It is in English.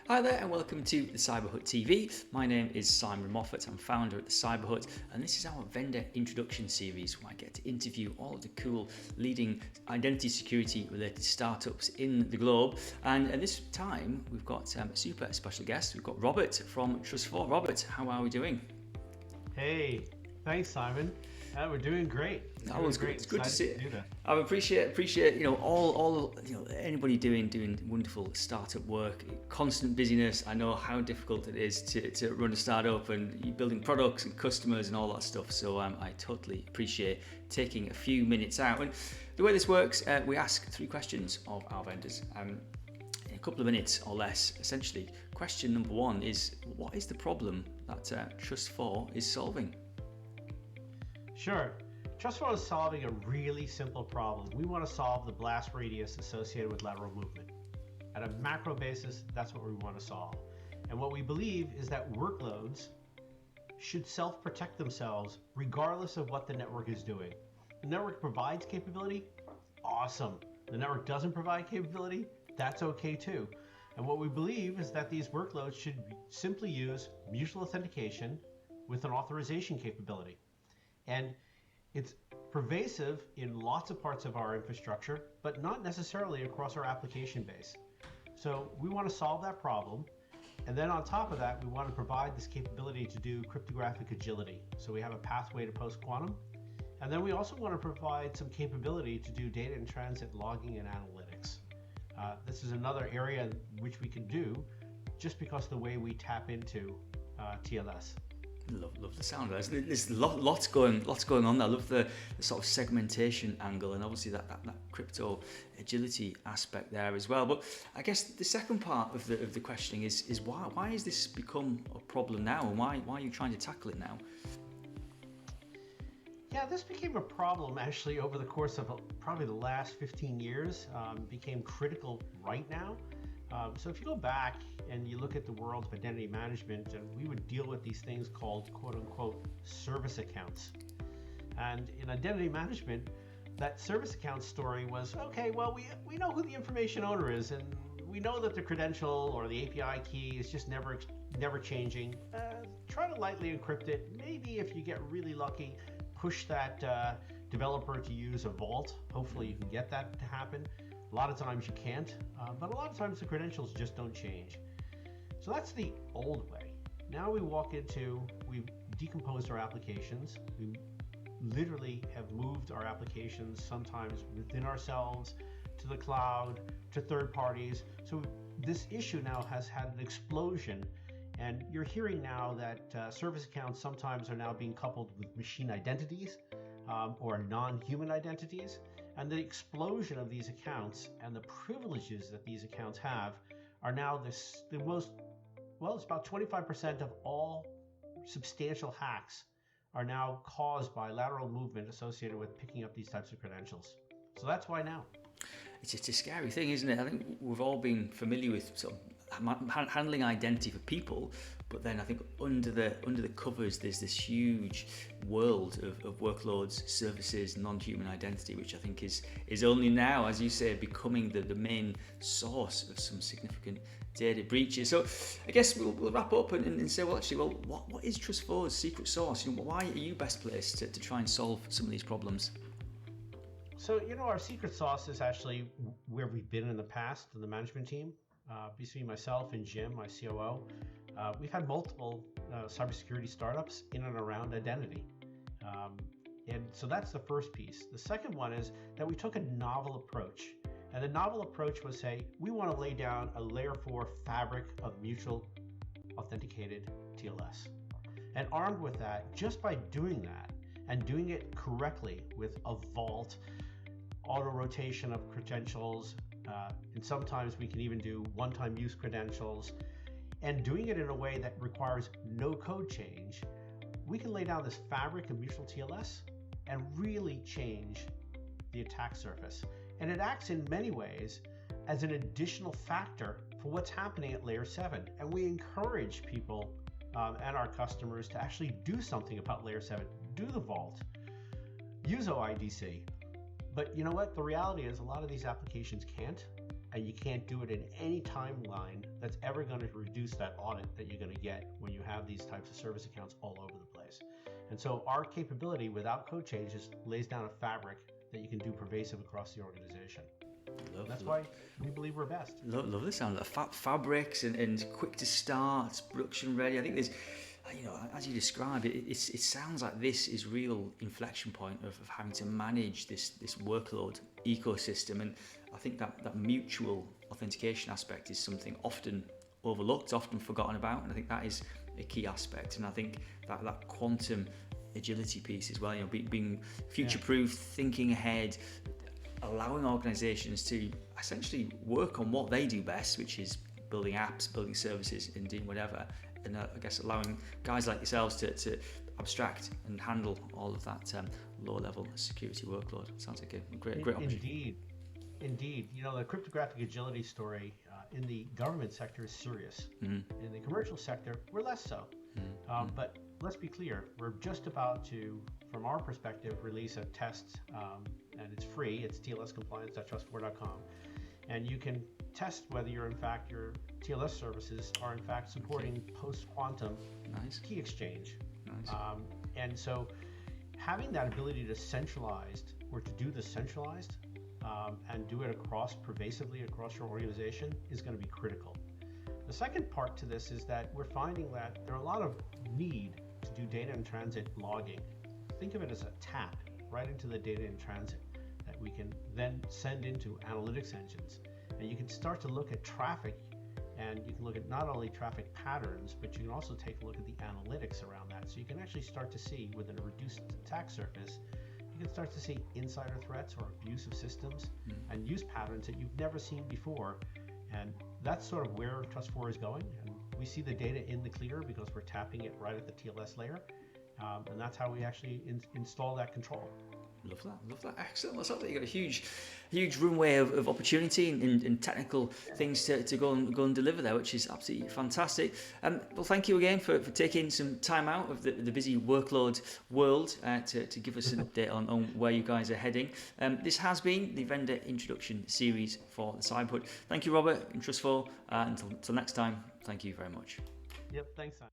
Hi there and welcome to the Cyberhut TV. My name is Simon Moffat, I'm founder at the Cyberhut, and this is our vendor introduction series where I get to interview all of the cool leading identity security related startups in the globe. And at this time we've got a super special guest. We've got Robert from Trustfour. Robert, how are we doing? Hey, thanks, Simon. We're doing great. That was great. It's good to see it. I appreciate all anybody doing wonderful startup work, constant busyness. I know how difficult it is to run a startup and you're building products and customers and all that stuff. So I totally appreciate taking a few minutes out. And the way this works, we ask 3 questions of our vendors. In a couple of minutes or less, essentially. Question number 1 is, what is the problem that Trustfour is solving? Sure. Trustfour is solving a really simple problem. We want to solve the blast radius associated with lateral movement. At a macro basis, that's what we want to solve. And what we believe is that workloads should self-protect themselves regardless of what the network is doing. The network provides capability, awesome. The network doesn't provide capability, that's okay too. And what we believe is that these workloads should simply use mutual authentication with an authorization capability. And it's pervasive in lots of parts of our infrastructure, but not necessarily across our application base. So we want to solve that problem. And then on top of that, we want to provide this capability to do cryptographic agility. So we have a pathway to post-quantum. And then we also want to provide some capability to do data in transit logging and analytics. This is another area which we can do just because of the way we tap into TLS. Love the sound of that. There's lots going on there. I love the sort of segmentation angle and obviously that crypto agility aspect there as well. But I guess the second part of the questioning is why has this become a problem now, and why are you trying to tackle it now? Yeah, this became a problem actually over the course of probably the last 15 years. Became critical right now. So if you go back and you look at the world of identity management, and we would deal with these things called quote unquote service accounts. And in identity management, that service account story was, okay, well, we know who the information owner is, and we know that the credential or the API key is just never changing. Try to lightly encrypt it. Maybe if you get really lucky, push that developer to use a vault. Hopefully you can get that to happen. A lot of times you can't, but a lot of times the credentials just don't change. So that's the old way. Now we've decomposed our applications. We literally have moved our applications sometimes within ourselves, to the cloud, to third parties. So this issue now has had an explosion, and you're hearing now that service accounts sometimes are now being coupled with machine identities or non-human identities. And the explosion of these accounts and the privileges that these accounts have are now it's about 25% of all substantial hacks are now caused by lateral movement associated with picking up these types of credentials. So that's why now. It's a scary thing, isn't it? I think we've all been familiar with sort of handling identity for people, but then I think under the covers there's this huge world of workloads, services, non-human identity, which I think is only now, as you say, becoming the main source of some significant data breaches. So I guess we'll wrap up and say, what is Trustfour's secret sauce? Why are you best placed to try and solve some of these problems? So, our secret sauce is actually where we've been in the past in the management team. Between myself and Jim, my COO, we've had multiple cybersecurity startups in and around identity. And so that's the first piece. The second one is that we took a novel approach. And the novel approach was we want to lay down a layer 4 fabric of mutual authenticated TLS. And armed with that, just by doing that and doing it correctly with a vault, auto rotation of credentials, and sometimes we can even do one-time use credentials, and doing it in a way that requires no code change, we can lay down this fabric of mutual TLS and really change the attack surface. And it acts in many ways as an additional factor for what's happening at layer 7. And we encourage people and our customers to actually do something about layer 7. Do the vault, use OIDC. But you know what? The reality is a lot of these applications can't. and you can't do it in any timeline that's ever going to reduce that audit that you're going to get when you have these types of service accounts all over the place. And so our capability without code changes lays down a fabric that you can do pervasive across the organization. That's why we believe we're best. Love the sound of fabrics and quick to start, production ready. I think there's, as you describe it, it sounds like this is real inflection point of having to manage this workload ecosystem. And I think that mutual authentication aspect is something often overlooked, often forgotten about. And I think that is a key aspect. And I think that quantum agility piece as well, being future-proof, thinking ahead, allowing organizations to essentially work on what they do best, which is building apps, building services, and doing whatever. And I guess allowing guys like yourselves to abstract and handle all of that low-level security workload. Sounds like a great opportunity. Indeed. The cryptographic agility story in the government sector is serious. In the commercial sector, we're less so. But let's be clear, we're just about to, from our perspective, release a test, and it's free. It's tlscompliance.trustfour.com. And you can test whether your TLS services are in fact supporting post-quantum key exchange. And so having that ability to centralize or to do the centralized and do it pervasively across your organization is going to be critical. The second part to this is that we're finding that there are a lot of need to do data in transit logging. Think of it as a tap right into the data in transit that we can then send into analytics engines. And you can start to look at traffic, and you can look at not only traffic patterns, but you can also take a look at the analytics around that. So you can actually start to see, within a reduced attack surface, you can start to see insider threats or abuse of systems and use patterns that you've never seen before. And that's sort of where Trustfour is going. And we see the data in the clear because we're tapping it right at the TLS layer. And that's how we actually install that control. Love that. Excellent. Well, you've got a huge runway of opportunity and technical things to go and deliver there, which is absolutely fantastic. Well, thank you again for taking some time out of the busy workload world to give us an update on where you guys are heading. This has been the vendor introduction series for the Cyberhood. Thank you, Robert and Trustfour. Until next time, thank you very much. Yep, thanks, Simon.